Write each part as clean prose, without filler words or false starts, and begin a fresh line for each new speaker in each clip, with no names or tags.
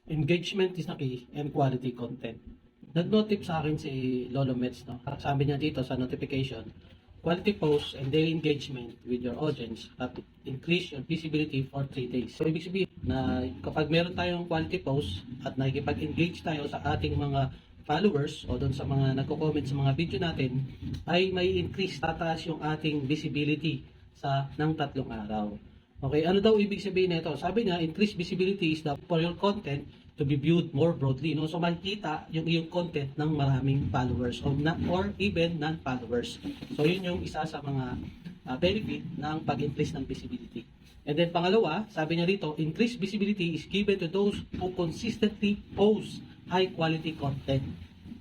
Engagement is the key and quality content. Nag-notif sa akin si Lolo Mets, no? Sabi niya dito sa notification, quality posts and daily engagement with your audience have increased your visibility for 3 days. So, ibig sabihin na kapag meron tayong quality posts at nakikipag-engage tayo sa ating mga followers o doon sa mga nagko-comment sa mga video natin, ay may increase, tataas yung ating visibility ng 3 araw. Okay, ano daw ibig sabihin nito? Sabi niya, increased visibility is for your content to be viewed more broadly, no? So makikita yung iyong content ng maraming followers or even non-followers. So yun yung isa sa mga benefit ng pag-increase ng visibility. And then pangalawa, sabi niya rito, increased visibility is given to those who consistently post high quality content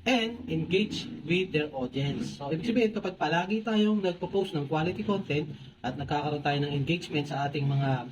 and engage with their audience. So, ibig sabihin, kapag palagi tayong nagpo-post ng quality content at nagkakaroon tayo ng engagement sa ating mga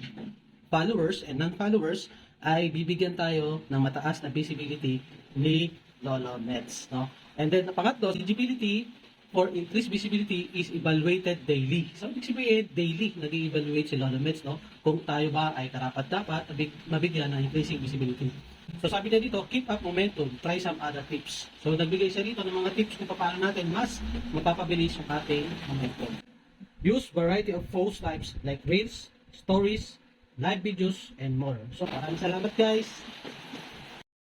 followers and non-followers, ay bibigyan tayo ng mataas na visibility ni Lolo Mets, no? And then, pangatlo, visibility for increased visibility is evaluated daily. So, ibig sabihin, daily nag-evaluate si Lolo Mets, no? Kung tayo ba ay karapat-dapat mabigyan ng increasing visibility. So sabi niya dito, keep up momentum, try some other tips. So nagbigay siya dito ng mga tips kung paano natin mas mapapabilis yung ating momentum. Use variety of post types like reels, stories, live videos, and more. So maraming salamat guys.